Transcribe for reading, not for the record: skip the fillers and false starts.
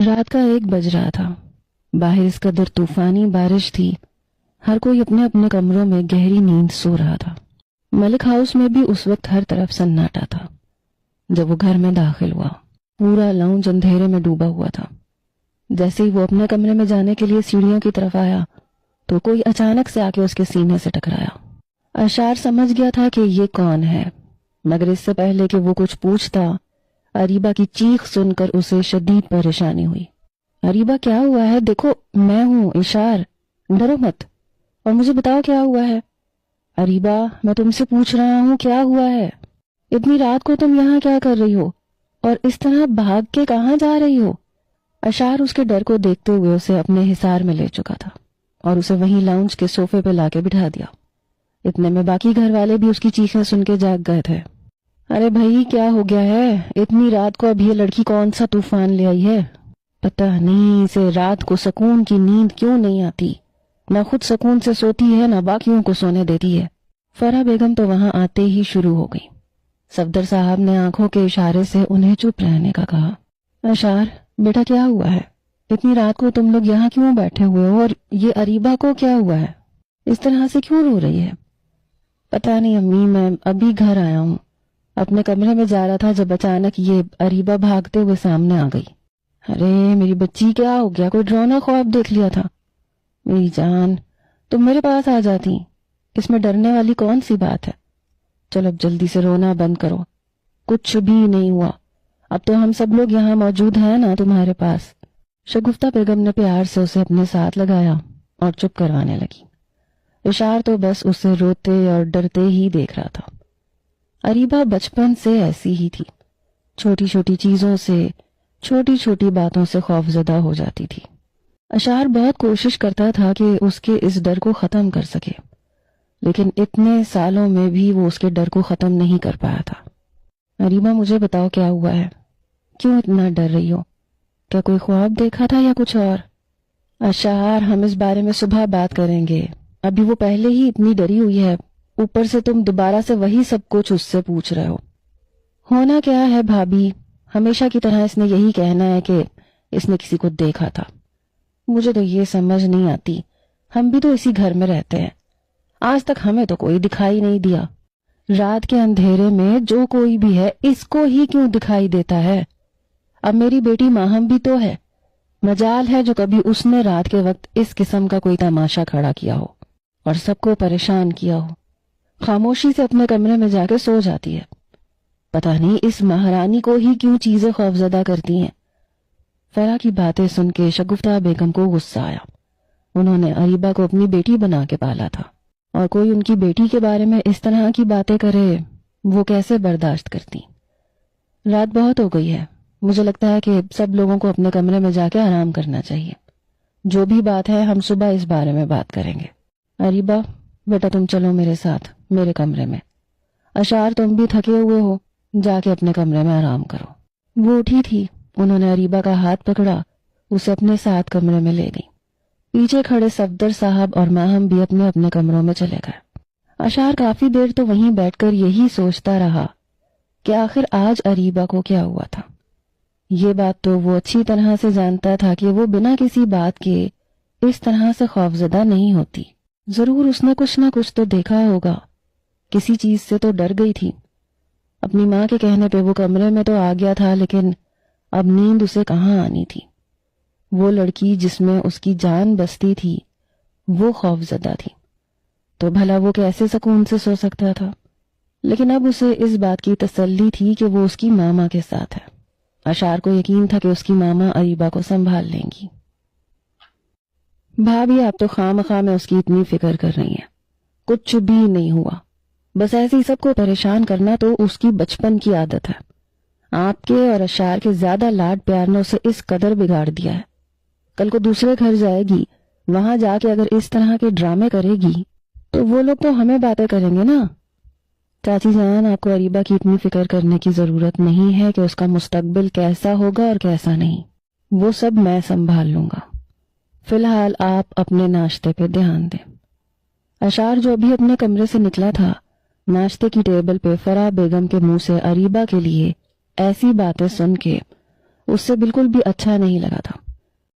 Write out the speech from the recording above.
رات کا 1 بج رہا تھا۔ باہر اس قدر طوفانی بارش تھی، ہر کوئی اپنے اپنے کمروں میں گہری نیند سو رہا تھا۔ ملک ہاؤس میں بھی اس وقت ہر طرف سناٹا تھا۔ جب وہ گھر میں داخل ہوا، پورا لاؤنج اندھیرے میں ڈوبا ہوا تھا۔ جیسے ہی وہ اپنے کمرے میں جانے کے لیے سیڑھیوں کی طرف آیا تو کوئی اچانک سے آ کے اس کے سینے سے ٹکرایا۔ اشار سمجھ گیا تھا کہ یہ کون ہے، مگر اس سے پہلے کہ وہ کچھ پوچھتا، اریبہ کی چیخ سن کر اسے شدید پریشانی ہوئی۔ اریبہ کیا ہوا ہے؟ دیکھو میں ہوں اشار، ڈرو مت اور مجھے بتاؤ کیا ہوا ہے۔ اریبہ میں تم سے پوچھ رہا ہوں کیا ہوا ہے؟ اتنی رات کو تم یہاں کیا کر رہی ہو اور اس طرح بھاگ کے کہاں جا رہی ہو؟ اشار اس کے ڈر کو دیکھتے ہوئے اسے اپنے حصار میں لے چکا تھا اور اسے وہیں لاؤنج کے صوفے پہ لا کے بٹھا دیا۔ اتنے میں باقی گھر والے بھی اس کی چیخیں سن کے جاگ گئے تھے۔ ارے بھائی کیا ہو گیا ہے؟ اتنی رات کو اب یہ لڑکی کون سا طوفان لے آئی ہے؟ پتہ نہیں اسے رات کو سکون کی نیند کیوں نہیں آتی، نہ خود سکون سے سوتی ہے نہ باقیوں کو سونے دیتی ہے۔ فرح بیگم تو وہاں آتے ہی شروع ہو گئی۔ صفدر صاحب نے آنکھوں کے اشارے سے انہیں چپ رہنے کا کہا۔ اشار بیٹا کیا ہوا ہے؟ اتنی رات کو تم لوگ یہاں کیوں بیٹھے ہوئے ہو اور یہ اریبہ کو کیا ہوا ہے؟ اس طرح سے کیوں رو رہی ہے؟ پتہ نہیں امی، میں ابھی گھر آیا ہوں، اپنے کمرے میں جا رہا تھا جب اچانک یہ اریبہ بھاگتے ہوئے سامنے آ گئی۔ ارے میری بچی کیا ہو گیا؟ کوئی ڈراؤنا خواب دیکھ لیا تھا؟ میری جان تم میرے پاس آ جاتی، اس میں ڈرنے والی کون سی بات ہے؟ چلو اب جلدی سے رونا بند کرو، کچھ بھی نہیں ہوا، اب تو ہم سب لوگ یہاں موجود ہیں نا تمہارے پاس۔ شگفتہ بیگم نے پیار سے اسے اپنے ساتھ لگایا اور چپ کروانے لگی۔ اشار تو بس اسے روتے اور ڈرتے ہی دیکھ رہا تھا۔ اریبہ بچپن سے ایسی ہی تھی، چھوٹی چھوٹی چیزوں سے، چھوٹی چھوٹی باتوں سے خوف زدہ ہو جاتی تھی۔ اشار بہت کوشش کرتا تھا کہ اس کے اس ڈر کو ختم کر سکے، لیکن اتنے سالوں میں بھی وہ اس کے ڈر کو ختم نہیں کر پایا تھا۔ اریبہ مجھے بتاؤ کیا ہوا ہے؟ کیوں اتنا ڈر رہی ہو؟ کیا کوئی خواب دیکھا تھا یا کچھ اور؟ اشار ہم اس بارے میں صبح بات کریں گے، ابھی وہ پہلے ہی اتنی ڈری ہوئی ہے، اوپر سے تم دوبارہ سے وہی سب کچھ اس سے پوچھ رہے ہو۔ ہونا کیا ہے بھابھی، ہمیشہ کی طرح اس نے یہی کہنا ہے کہ اس نے کسی کو دیکھا تھا۔ مجھے تو یہ سمجھ نہیں آتی، ہم بھی تو اسی گھر میں رہتے ہیں، آج تک ہمیں تو کوئی دکھائی نہیں دیا۔ رات کے اندھیرے میں جو کوئی بھی ہے اس کو ہی کیوں دکھائی دیتا ہے؟ اب میری بیٹی ماہم بھی تو ہے، مجال ہے جو کبھی اس نے رات کے وقت اس قسم کا کوئی تماشا کھڑا کیا ہو اور سب کو پریشان کیا ہو۔ خاموشی سے اپنے کمرے میں جا کے سو جاتی ہے۔ پتہ نہیں اس مہارانی کو ہی کیوں چیزیں خوفزدہ کرتی ہیں۔ فرح کی باتیں سن کے شگفتہ بیگم کو غصہ آیا۔ انہوں نے اریبہ کو اپنی بیٹی بنا کے پالا تھا، اور کوئی ان کی بیٹی کے بارے میں اس طرح کی باتیں کرے وہ کیسے برداشت کرتی؟ رات بہت ہو گئی ہے، مجھے لگتا ہے کہ سب لوگوں کو اپنے کمرے میں جا کے آرام کرنا چاہیے۔ جو بھی بات ہے ہم صبح اس بارے میں بات کریں گے۔ اریبہ بیٹا تم چلو میرے ساتھ میرے کمرے میں۔ اشار تم بھی تھکے ہوئے ہو، جا کے اپنے کمرے میں آرام کرو۔ وہ اٹھی تھی، انہوں نے اریبہ کا ہاتھ پکڑا، اسے اپنے ساتھ کمرے میں لے گئی۔ پیچھے کھڑے صفدر صاحب اور ماہم بھی اپنے اپنے کمروں میں چلے گئے۔ اشار کافی دیر تو وہیں بیٹھ کر یہی سوچتا رہا کہ آخر آج اریبہ کو کیا ہوا تھا۔ یہ بات تو وہ اچھی طرح سے جانتا تھا کہ وہ بنا کسی بات کے اس طرح سے خوفزدہ نہیں ہوتی۔ ضرور اس نے کچھ نہ کچھ تو دیکھا ہوگا، کسی چیز سے تو ڈر گئی تھی۔ اپنی ماں کے کہنے پہ وہ کمرے میں تو آ گیا تھا، لیکن اب نیند اسے کہاں آنی تھی؟ وہ لڑکی جس میں اس کی جان بستی تھی وہ خوفزدہ تھی، تو بھلا وہ کیسے سکون سے سو سکتا تھا؟ لیکن اب اسے اس بات کی تسلی تھی کہ وہ اس کی ماما کے ساتھ ہے۔ اشار کو یقین تھا کہ اس کی ماما اریبہ کو سنبھال لیں گی۔ بھابھی آپ تو خواہ میں اس کی اتنی فکر کر رہی ہیں، کچھ بھی نہیں ہوا، بس ایسے ہی سب کو پریشان کرنا تو اس کی بچپن کی عادت ہے۔ آپ کے اور اشار کے زیادہ لاڈ پیار نے اسے اس قدر بگاڑ دیا ہے۔ کل کو دوسرے گھر جائے گی، وہاں جا کے اگر اس طرح کے ڈرامے کرے گی تو وہ لوگ تو ہمیں باتیں کریں گے نا۔ چاچی جان آپ کو اریبہ کی اتنی فکر کرنے کی ضرورت نہیں ہے کہ اس کا مستقبل کیسا ہوگا اور کیسا نہیں، وہ سب میں سنبھال لوں گا۔ فی الحال آپ اپنے ناشتے پہ دھیان دیں۔ اشار جو ابھی اپنے کمرے سے نکلا تھا، ناشتے کی ٹیبل پہ فرح بیگم کے منہ سے اریبہ کے لیے ایسی باتیں سن کے اسے بالکل بھی اچھا نہیں لگا تھا۔